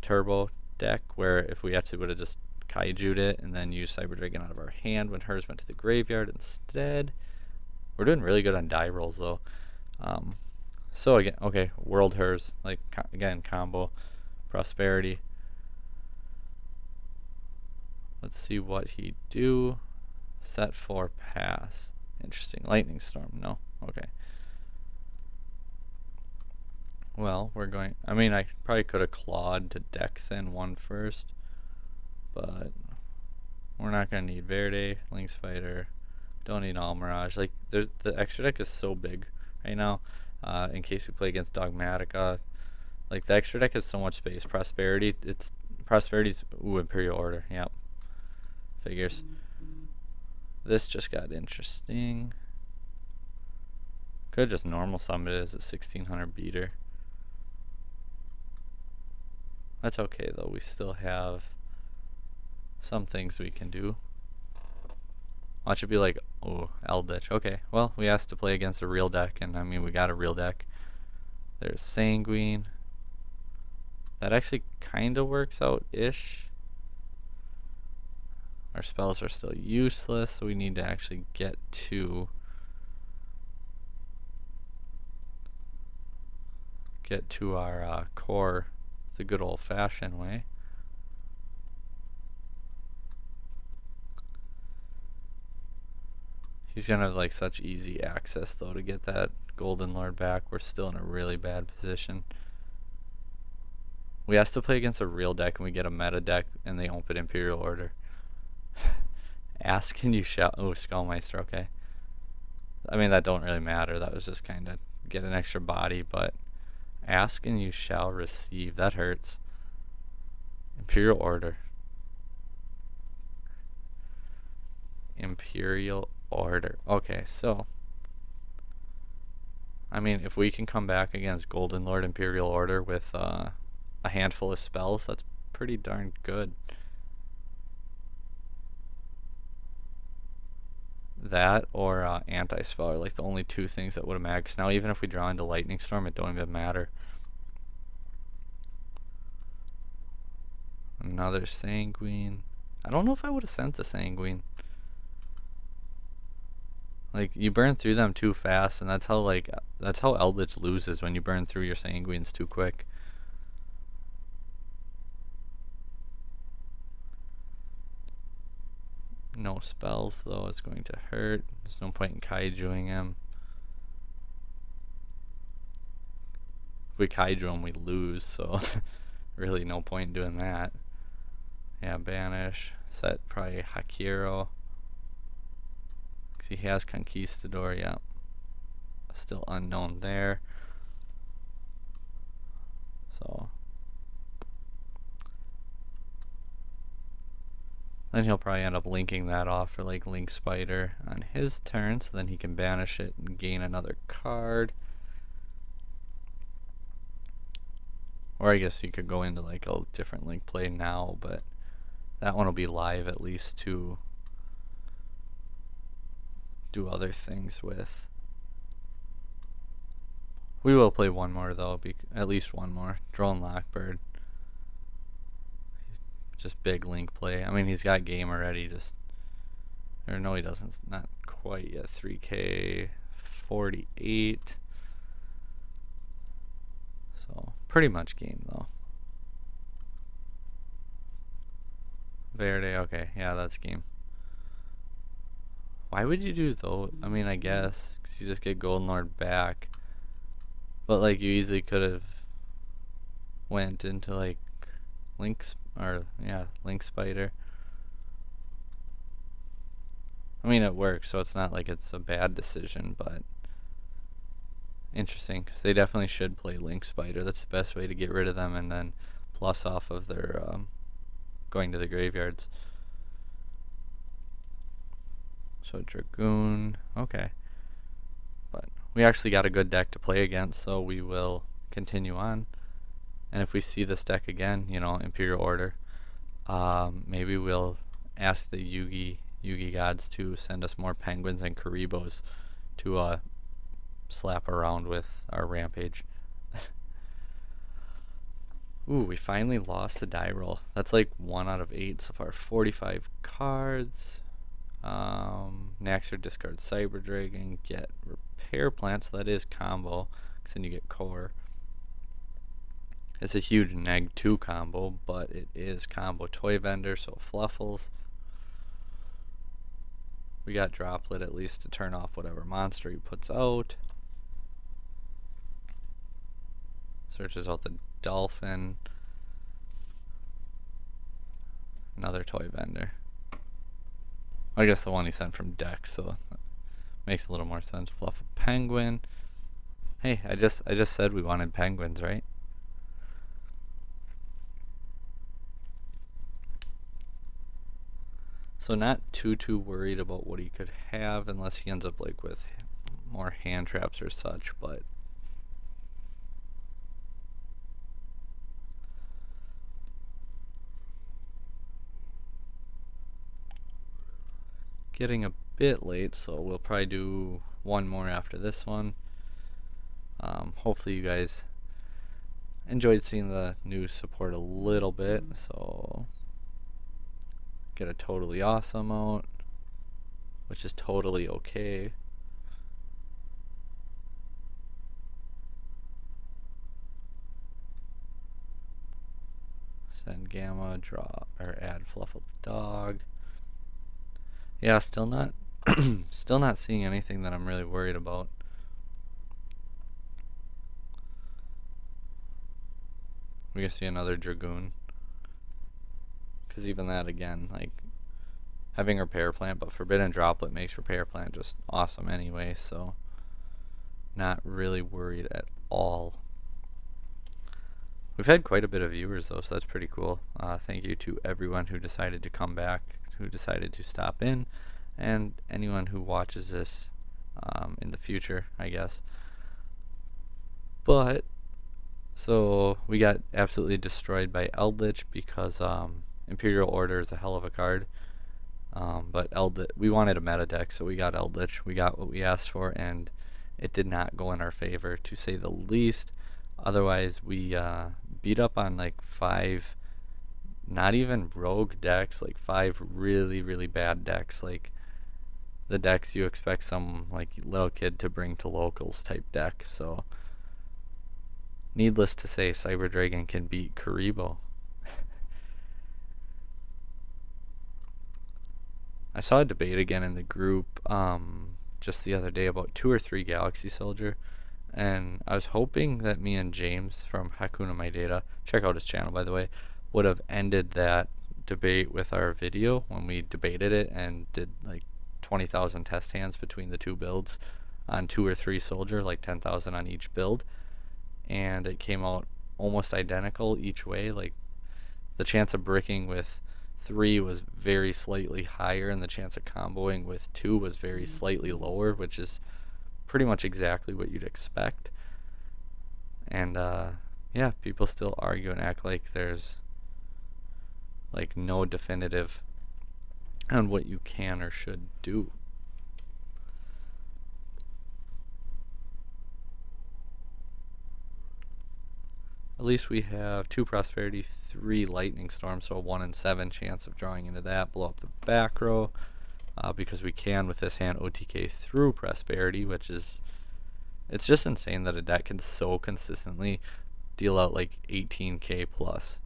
A: Turbo deck, where if we actually would have just kaiju'd it and then used Cyber Dragon out of our hand when hers went to the graveyard instead. We're doing really good on die rolls though. So again, okay, World Hers, like again, combo, Prosperity. Let's see what he do. Set 4 pass. Interesting. Lightning Storm, no. Okay. Well, we're going, I mean, I probably could have clawed to deck thin one first, but we're not going to need Verde, Link Spider, don't need All Mirage. Like, the extra deck is so big right now, in case we play against Dogmatica. Like, the extra deck has so much space. Prosperity's, ooh, Imperial Order, yep. Figures. This just got interesting. Could just normal summon it as a 1600 beater. That's okay though, we still have some things we can do. Watch it be like, oh, Eldritch. Okay, well, we asked to play against a real deck, and I mean, we got a real deck. There's Sanguine. That actually kind of works out-ish. Our spells are still useless, so we need to actually get to our core the good old-fashioned way. He's gonna have like such easy access though to get that Golden Lord back. We're still in a really bad position. We have to play against a real deck and we get a meta deck and they open Imperial Order. Ask and you shall. Oh, Skullmeister, okay. I mean, that don't really matter. That was just kind of get an extra body, but ask and you shall receive. That hurts. Imperial Order. Imperial Order. Okay, so I mean, if we can come back against Golden Lord Imperial Order with a handful of spells, that's pretty darn good. That or anti-spell are like the only two things that would have mattered. 'Cause now even if we draw into Lightning Storm, it don't even matter. Another Sanguine. I don't know if I would have sent the Sanguine. Like, you burn through them too fast, and that's how Eldritch loses, when you burn through your Sanguines too quick. No spells though, it's going to hurt. There's no point in kaijuing him. If we kaiju him, we lose, so really no point in doing that. Yeah, banish. Set probably Hakiro. Because he has Conquistador, yeah. Still unknown there. So then he'll probably end up linking that off for like Link Spider on his turn, so then he can banish it and gain another card. Or I guess you could go into like a different Link play now, but that one will be live at least to do other things with. We will play one more though, at least one more. Drone Lockbird. Just big Link play. I mean, he's got game already, or no, he doesn't, not quite yet. 3K 48. So pretty much game though. Verde, okay, yeah, that's game. Why would you do though? I mean, I guess because you just get Golden Lord back, but like you easily could have went into like Link Spider. I mean, it works, so it's not like it's a bad decision, but interesting, because they definitely should play Link Spider. That's the best way to get rid of them, and then plus off of their going to the graveyards. So Dragoon, okay. But we actually got a good deck to play against, so we will continue on. And if we see this deck again, you know, Imperial Order, maybe we'll ask the Yugi gods to send us more penguins and Karibos to slap around with our Rampage. Ooh, we finally lost a die roll. That's like 1 out of 8 so far. 45 cards. Naxxer discards Cyber Dragon, get Repair Plant, so that is combo, because then you get Core. It's a huge neg 2 combo, but it is combo Toy Vendor, so Fluffals. We got Droplet at least to turn off whatever monster he puts out. Searches out the Dolphin. Another Toy Vendor. I guess the one he sent from deck, so that makes a little more sense. Fluffal Penguin. Hey, I just said we wanted penguins, right? So not too worried about what he could have unless he ends up like with more hand traps or such, but getting a bit late, so we'll probably do one more after this one. Hopefully you guys enjoyed seeing the new support a little bit, so get a totally awesome out, which is totally okay. Send Gamma, draw, or add Fluffal Dog. Yeah, still not still not seeing anything that I'm really worried about. We can see another Dragoon. Because even that, again, like, having Repair Plant, but Forbidden Droplet makes Repair Plant just awesome anyway, so not really worried at all. We've had quite a bit of viewers, though, so that's pretty cool. Thank you to everyone who decided to come back, who decided to stop in, and anyone who watches this in the future, I guess. But so we got absolutely destroyed by Eldritch because Imperial Order is a hell of a card. But we wanted a meta deck, so we got Eldritch. We got what we asked for, and it did not go in our favor, to say the least. Otherwise, we beat up on like 5, not even rogue decks, like 5 really bad decks, like the decks you expect some like little kid to bring to locals type deck. So needless to say, Cyber Dragon can beat Karibo. I saw a debate again in the group just the other day about 2 or 3 Galaxy Soldier, and I was hoping that me and James from Hakuna My Data, check out his channel by the way, would have ended that debate with our video when we debated it and did like 20,000 test hands between the 2 builds on 2 or 3 Soldier, like 10,000 on each build, and it came out almost identical each way. Like the chance of bricking with 3 was very slightly higher, and the chance of comboing with 2 was very slightly lower, which is pretty much exactly what you'd expect. And yeah, people still argue and act like there's like no definitive on what you can or should do. At least we have 2 Prosperity, 3 Lightning Storm, so a 1 in 7 chance of drawing into that. Blow up the back row, because we can with this hand OTK through Prosperity, which is, it's just insane that a deck can so consistently deal out like 18k plus.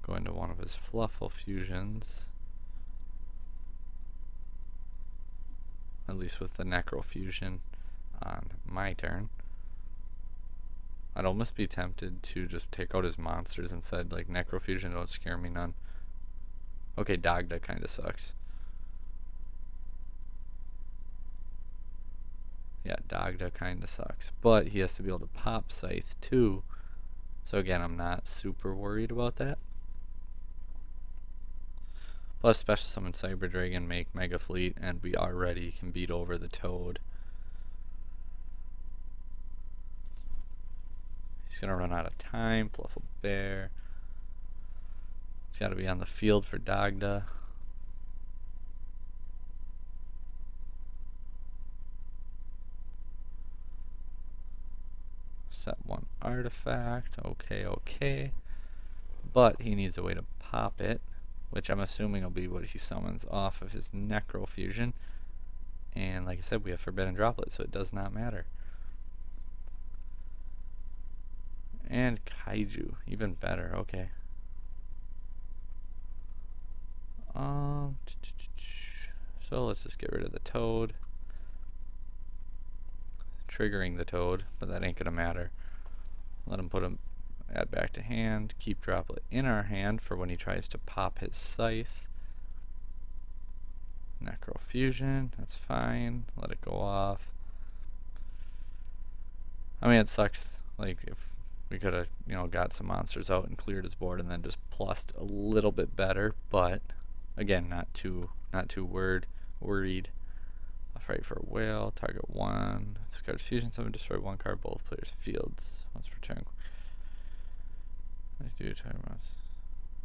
A: Go into one of his Fluffal fusions. At least with the Necro fusion on my turn. I'd almost be tempted to just take out his monsters and said like Necro fusion don't scare me none. Okay, Dagda kinda sucks. Yeah, Dagda kinda sucks. But he has to be able to pop Scythe too. So again, I'm not super worried about that. Plus special summon Cyber Dragon, make Mega Fleet, and we already can beat over the Toad. He's gonna run out of time. Fluffal Bear. He's gotta be on the field for Dagda. Set one artifact. Okay. But he needs a way to pop it, which I'm assuming will be what he summons off of his Necro Fusion. And like I said, we have Forbidden Droplet, so it does not matter. And Kaiju, even better. Okay. So let's just get rid of the Toad. Triggering the Toad, but that ain't gonna matter. Let him put him, add back to hand, keep Droplet in our hand for when he tries to pop his Scythe. Necro Fusion, that's fine. Let it go off. I mean, it sucks. Like, if we could have, got some monsters out and cleared his board and then just plussed a little bit better, but again, not too worried. Fight for a whale, target one. This card's fusion summon, destroy one card, both players' fields. Once per turn. Let's do target monster.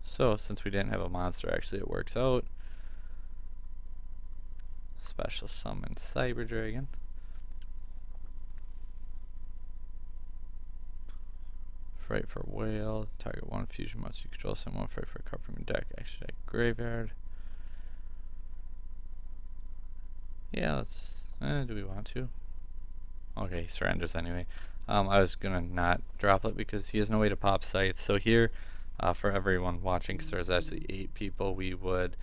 A: So, since we didn't have a monster, actually, it works out. Special summon Cyber Dragon. Fight for whale, target one fusion monster you control, someone fight for a card from your deck, action deck graveyard. Yeah, let's. Do we want to? Okay, he surrenders anyway. I was gonna not drop it because he has no way to pop Scythe. So here, for everyone watching, because there's actually 8 people, we would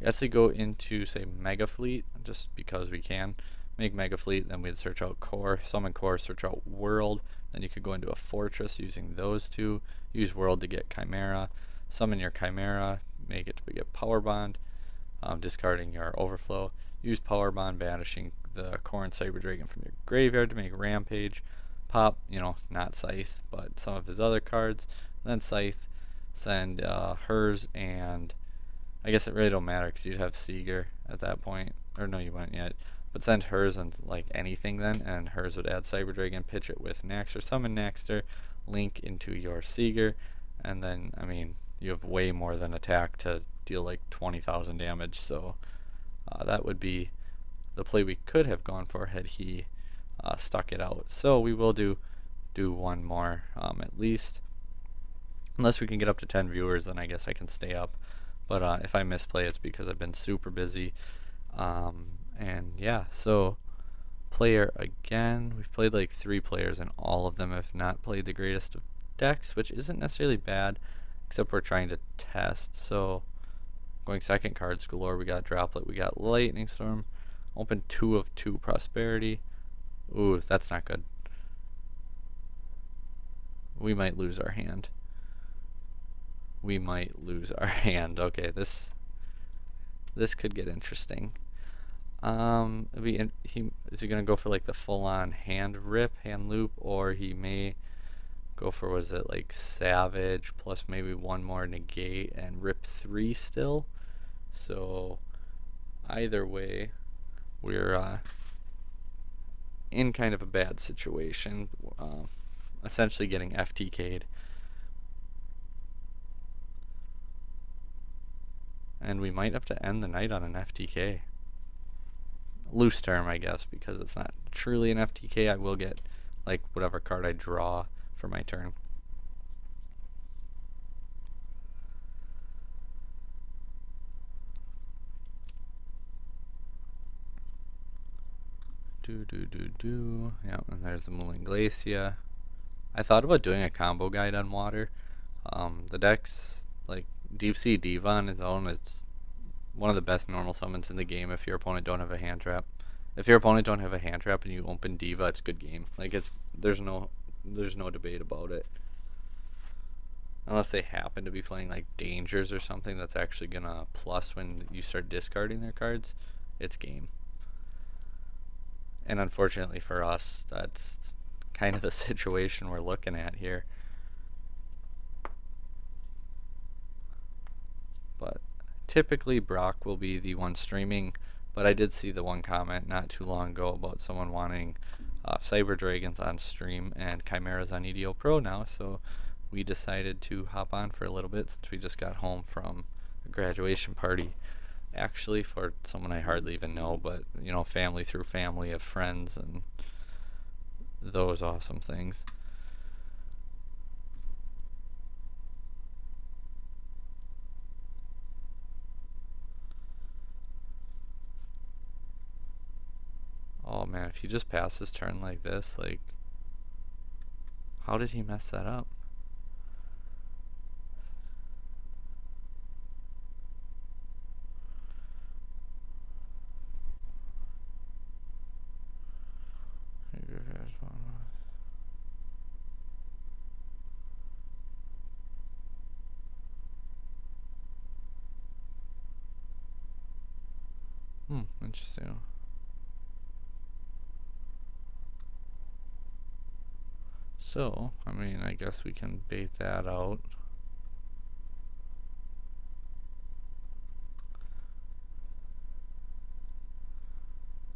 A: actually go into, say, Mega Fleet, just because we can. Make Mega Fleet, then we'd search out Core, summon Core, search out World. Then you could go into a Fortress using those two. Use World to get Chimera. Summon your Chimera, make it to get Power Bond, discarding your Overflow. Use Power Bond, banishing the Core and Cyber Dragon from your graveyard to make Rampage. Pop, not Scythe, but some of his other cards. Then Scythe, send hers, and I guess it really don't matter because you'd have Seeger at that point. Or no, you wouldn't yet. But send hers and like anything then, and hers would add Cyber Dragon, pitch it with Naxter, summon Naxter, link into your Seeger, and then, I mean, you have way more than attack to deal like 20,000 damage, so that would be the play we could have gone for had he stuck it out. So we will do one more at least. Unless we can get up to 10 viewers, then I guess I can stay up. But if I misplay, it's because I've been super busy. And yeah, so player again. We've played like 3 players, and all of them have not played the greatest of decks, which isn't necessarily bad, except we're trying to test. So going second, cards galore. We got Droplet, we got Lightning Storm. Open 2 of 2 Prosperity. Ooh, that's not good. We might lose our hand. Okay, this could get interesting. Is he gonna go for like the full-on hand rip, hand loop, or he may go for, what is it, like Savage plus maybe one more negate and rip 3 still. So either way, we're in kind of a bad situation, essentially getting FTK'd. And we might have to end the night on an FTK. Loose term, I guess, because it's not truly an FTK. I will get like whatever card I draw for my turn. Yeah, and there's the Mooling Glacia. I thought about doing a combo guide on water. The deck's like Deep Sea Diva on its own. It's one of the best normal summons in the game if your opponent don't have a hand trap. If your opponent don't have a hand trap and you open Diva, it's a good game. Like, there's no debate about it. Unless they happen to be playing like Dangers or something that's actually gonna plus when you start discarding their cards, it's game. And unfortunately for us, that's kind of the situation we're looking at here. But typically Brock will be the one streaming, but I did see the one comment not too long ago about someone wanting Cyber Dragons on stream and Chimeras on EDO Pro now, so we decided to hop on for a little bit since we just got home from a graduation party. Actually, for someone I hardly even know, but you know, family through family of friends and those awesome things. Oh man, if he just passed his turn like this, like, how did he mess that up? Interesting. So, I mean, I guess we can bait that out.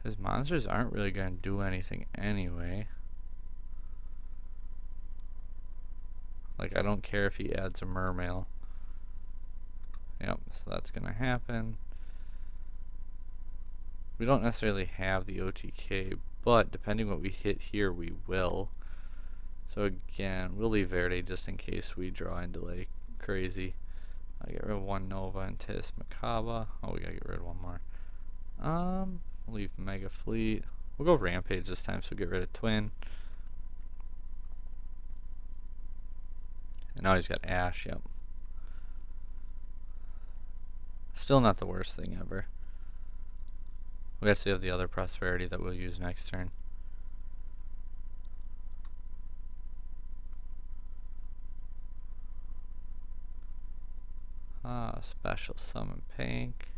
A: His monsters aren't really going to do anything anyway. Like, I don't care if he adds a mermail. Yep, so that's going to happen. We don't necessarily have the OTK, but depending what we hit here, we will. So again, we'll leave Verde just in case we draw into like crazy. I get rid of one Nova and Tis Makaba. Oh, we gotta get rid of one more. We'll leave Mega Fleet. We'll go Rampage this time, so get rid of Twin. And now he's got Ash, yep. Still not the worst thing ever. We actually have the other Prosperity that we'll use next turn. Special Summon Pank.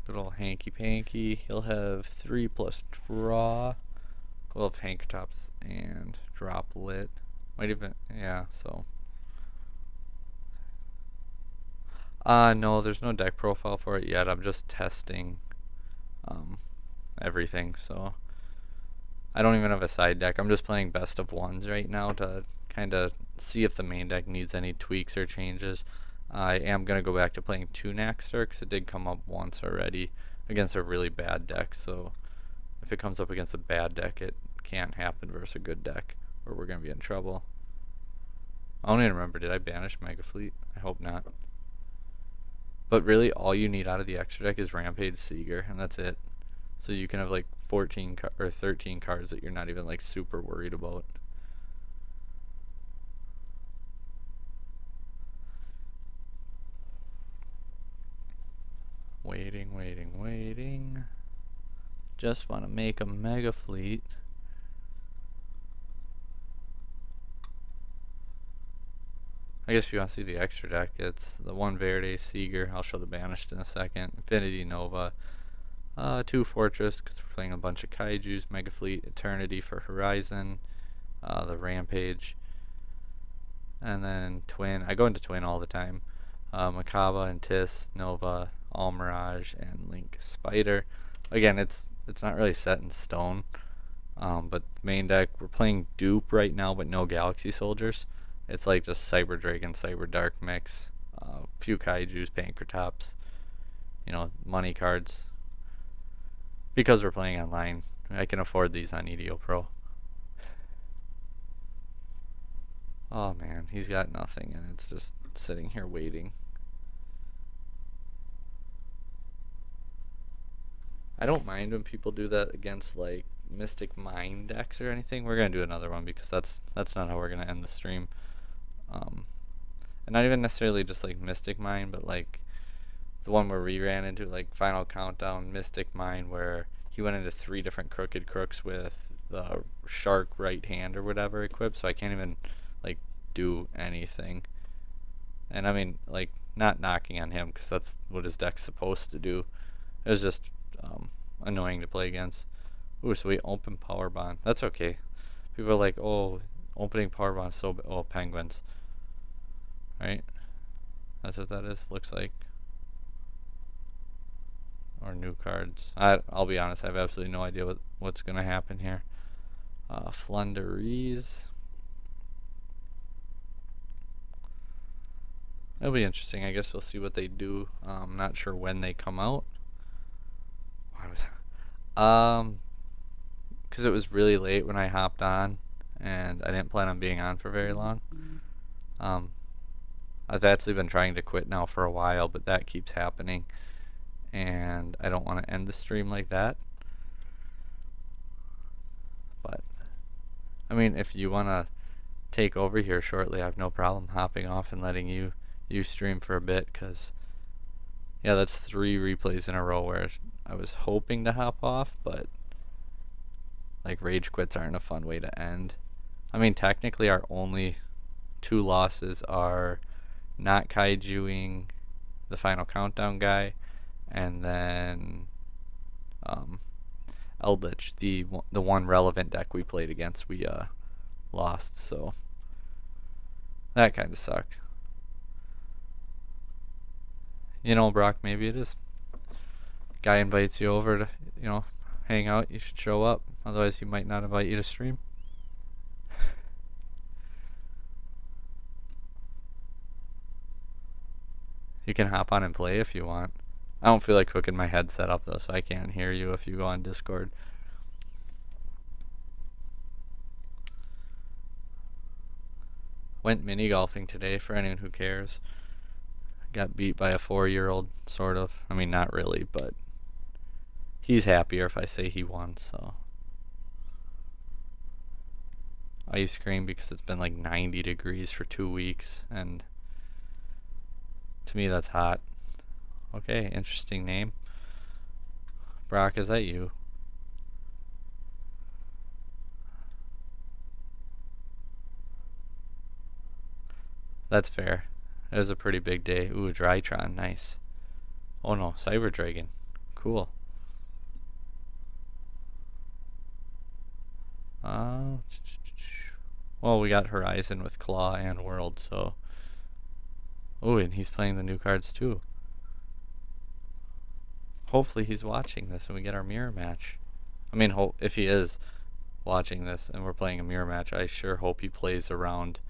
A: Good old Hanky Panky. He'll have 3+ draw. We'll have Hank Tops and Drop Lit. Might even, yeah, so. No, there's no deck profile for it yet. I'm just testing everything, so. I don't even have a side deck. I'm just playing best of ones right now to kind of see if the main deck needs any tweaks or changes. I am going to go back to playing 2 Naxter because it did come up once already against a really bad deck, so if it comes up against a bad deck, it can't happen versus a good deck, or we're going to be in trouble. I don't even remember, did I banish Mega Fleet? I hope not. But really, all you need out of the extra deck is Rampage Seeger, and that's it. So you can have like 14 or 13 cards that you're not even like super worried about. Waiting. Just want to make a Mega Fleet. I guess if you want to see the extra deck, it's the 1 Verde Seeger. I'll show the Banished in a second. Infinity Nova. 2 Fortress, because we're playing a bunch of Kaijus. Mega Fleet. Eternity for Horizon. The Rampage. And then Twin. I go into Twin all the time. Makaba and Tis, Nova, Almirage, and Link Spider. Again, it's not really set in stone. But main deck, we're playing Dupe right now, but no Galaxy Soldiers. It's like just Cyber Dragon, Cyberdark mix. Few Kaijus, Pankratops. You know, money cards. Because we're playing online, I can afford these on EDO Pro. Oh man, he's got nothing, and it's just sitting here waiting. I don't mind when people do that against like Mystic Mind decks or anything. We're gonna do another one because that's not how we're gonna end the stream. And not even necessarily just like Mystic Mind, but like the one where we ran into like Final Countdown, Mystic Mind, where he went into 3 different Crooked Crooks with the Shark right hand or whatever equipped, so I can't even like do anything. And I mean, like, not knocking on him because that's what his deck's supposed to do. It was just annoying to play against. Ooh, so we open Power Bond. That's okay. People are like, oh, opening Power Bond so oh, penguins. Right? That's what that is. Looks like. or new cards. I'll be honest, I have absolutely no idea what's going to happen here. Flunderies. It'll be interesting. I guess we'll see what they do. I'm not sure when they come out. Why was because it was really late when I hopped on, and I didn't plan on being on for very long. Um, I've actually been trying to quit now for a while, but that keeps happening, and I don't want to end the stream like that. But I mean, if you want to take over here shortly, I have no problem hopping off and letting you stream for a bit, because yeah, that's 3 replays in a row where I was hoping to hop off, but like rage quits aren't a fun way to end. I mean, technically our only 2 losses are not kaijuing the final countdown guy, and then Eldritch, the one relevant deck we played against, we lost, so that kind of sucked. You know, Brock, maybe it is. Guy invites you over to, hang out, you should show up. Otherwise, he might not invite you to stream. You can hop on and play if you want. I don't feel like hooking my headset up though, so I can't hear you if you go on Discord. Went mini golfing today for anyone who cares. Got beat by a 4-year-old, sort of. I mean, not really, but he's happier if I say he won, so. Ice cream because it's been like 90 degrees for 2 weeks, and to me that's hot. Okay, interesting name. Brock, is that you? That's fair. It was a pretty big day. Ooh, Drytron, nice. Oh no, Cyber Dragon. Cool. Well, we got Horizon with Claw and World, so. Oh, and he's playing the new cards too. Hopefully he's watching this and we get our mirror match. I mean, if he is watching this and we're playing a mirror match, I sure hope he plays around,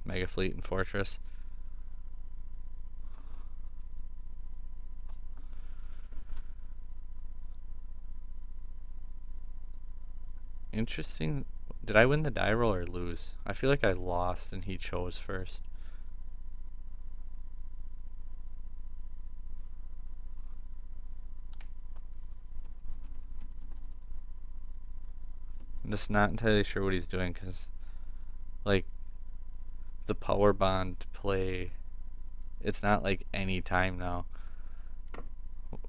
A: Mega Fleet and Fortress. Interesting. Did I win the die roll or lose? I feel like I lost and he chose first. I'm just not entirely sure what he's doing, because like the power bond play, it's not like any time now.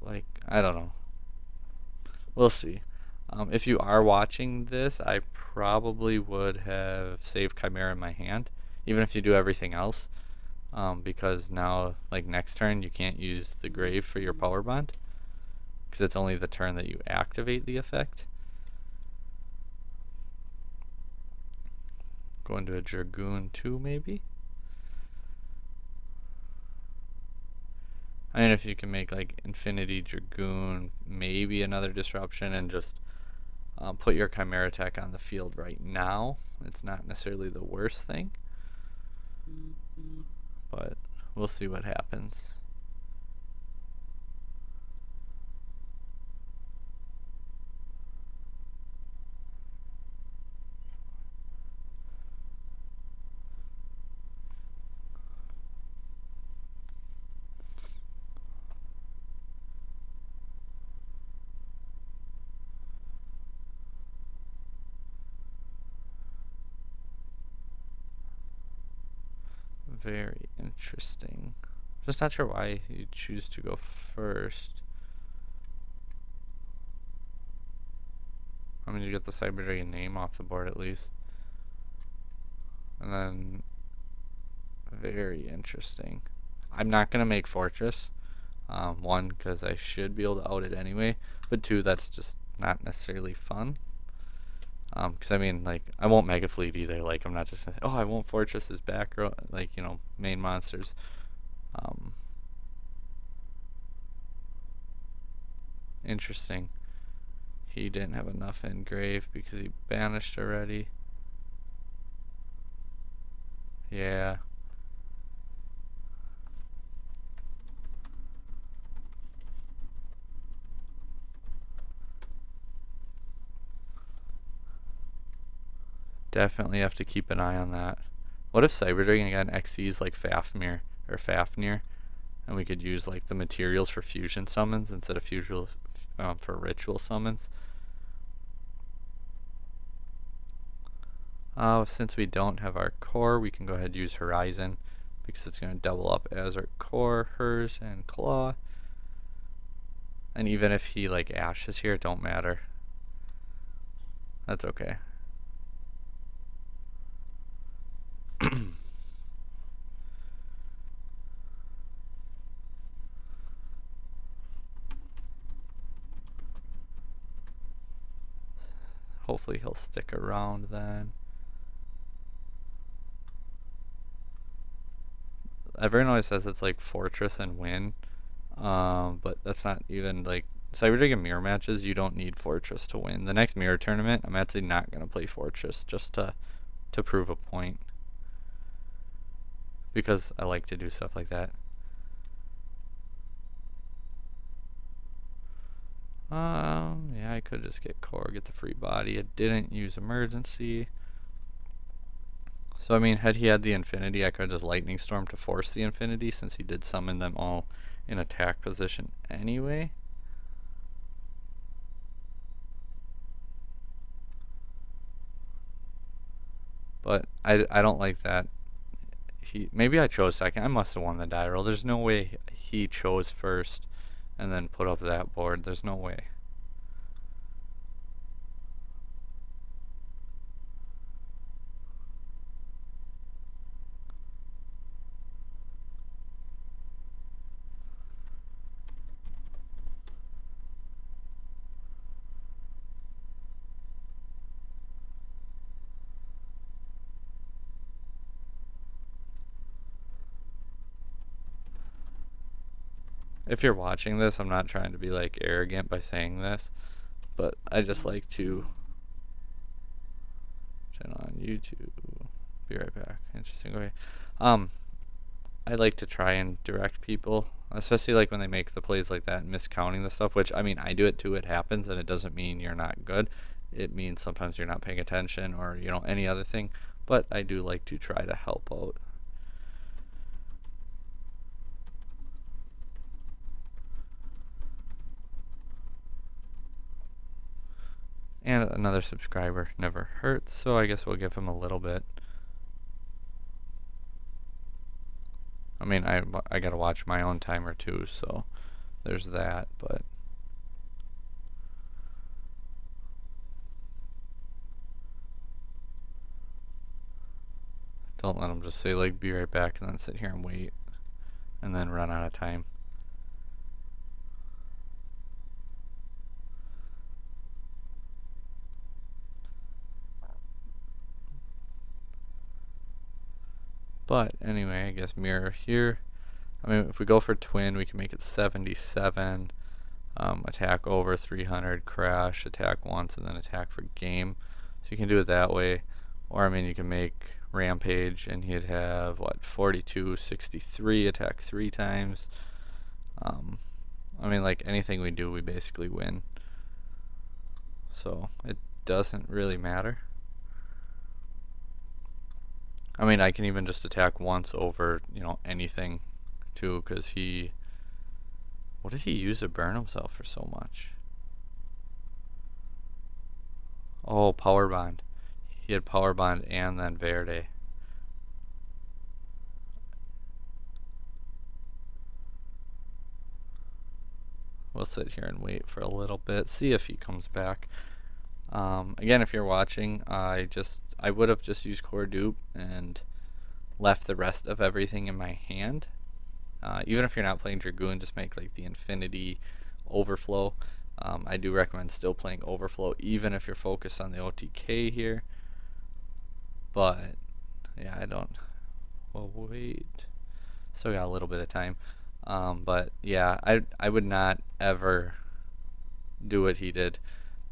A: Like, I don't know. We'll see. If you are watching this, I probably would have saved Chimera in my hand, even if you do everything else, because now, like next turn, you can't use the grave for your power bond, because it's only the turn that you activate the effect. Go into a Dragoon 2, maybe? I mean, if you can make like Infinity Dragoon, maybe another Disruption, and just put your Chimera tech on the field right now, it's not necessarily the worst thing. But we'll see what happens. Very interesting. Just not sure why you choose to go first. I mean, you get the Cyber Dragon name off the board at least. And then, very interesting. I'm not going to make Fortress. 1, because I should be able to out it anyway. But 2, that's just not necessarily fun. Because I mean, like, I won't Mega Fleet either. Like, I'm not just gonna say, oh, I won't Fortress his back row, like, main monsters. Interesting. He didn't have enough engrave because he banished already. Yeah. Definitely have to keep an eye on that. What if Cyberdark got an XCs like Fafnir or Fafnir, and we could use like the materials for fusion summons instead of for ritual summons? Since we don't have our core, we can go ahead and use Horizon because it's going to double up as our core, hers, and claw. And even if he like ashes here, it don't matter. That's okay. Hopefully he'll stick around then. Everyone always says it's like Fortress and Win, but that's not even like Cyberdark and mirror matches. You don't need Fortress to win. The next mirror tournament, I'm actually not gonna play Fortress just to prove a point because I like to do stuff like that. Yeah, I could just get core, get the free body. It didn't use emergency. So I mean, had he had the infinity, I could just lightning storm to force the infinity since he did summon them all in attack position anyway. But I don't like that. Maybe I chose second. I must have won the die roll. There's no way he chose first and then put up that board. There's no way. If you're watching this, I'm not trying to be like arrogant by saying this, but I just like to channel on YouTube. Be right back. Interesting. Okay. I like to try and direct people, especially like when they make the plays like that and miscounting the stuff, which I mean, I do it too. It happens, and it doesn't mean you're not good. It means sometimes you're not paying attention or, any other thing. But I do like to try to help out. And another subscriber never hurts, so I guess we'll give him a little bit. I mean, I gotta watch my own timer too, so there's that, but don't let him just say like be right back and then sit here and wait and then run out of time. But anyway, I guess mirror here. I mean, if we go for twin, we can make it 77. Attack over 300, crash, attack once, and then attack for game. So you can do it that way. Or, I mean, you can make rampage, and he'd have, 42, 63, attack 3 times. I mean, like, anything we do, we basically win. So, it doesn't really matter. I mean, I can even just attack once over, anything, too, because he... What did he use to burn himself for so much? Oh, power bond. He had power bond and then Verde. We'll sit here and wait for a little bit, see if he comes back. Again, if you're watching, I would have just used core dupe and left the rest of everything in my hand. Even if you're not playing Dragoon, just make like the Infinity Overflow. I do recommend still playing Overflow, even if you're focused on the OTK here. But yeah, I don't. Well, wait. Still got a little bit of time. But yeah, I would not ever do what he did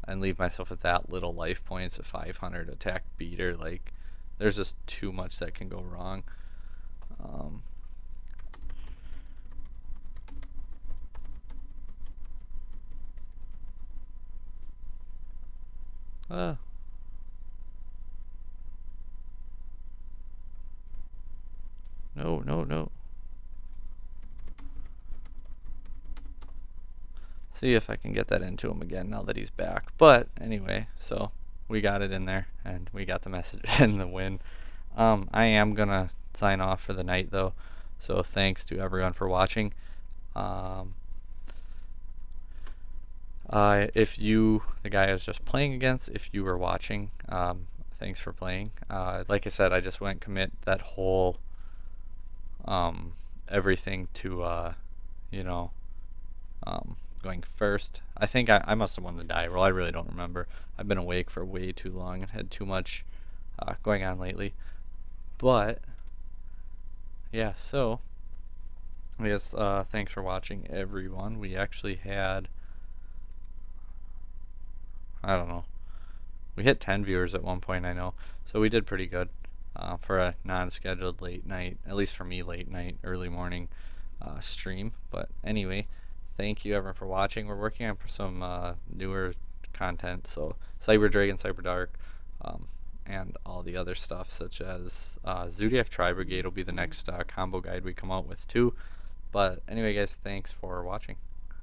A: and leave myself with that little life points, a 500 attack beater. Like, there's just too much that can go wrong. Uh, no, no, no. See if I can get that into him again now that he's back. But anyway, so we got it in there and we got the message and the win. I am gonna sign off for the night though. So thanks to everyone for watching. If you, the guy I was just playing against, if you were watching, thanks for playing. Like I said, I just went commit that whole everything to you know, going first. I think I must have won the die roll. I really don't remember. I've been awake for way too long and had too much going on lately. But yeah, so I guess thanks for watching, everyone. We actually had, I don't know, we hit 10 viewers at one point, I know. So we did pretty good for a non-scheduled late night, at least for me, late night, early morning stream. But anyway, thank you everyone for watching. We're working on some newer content, so Cyberdragon, Cyberdark, and all the other stuff, such as Zodiac Tri-Brigade will be the next combo guide we come out with too. But anyway, guys, thanks for watching.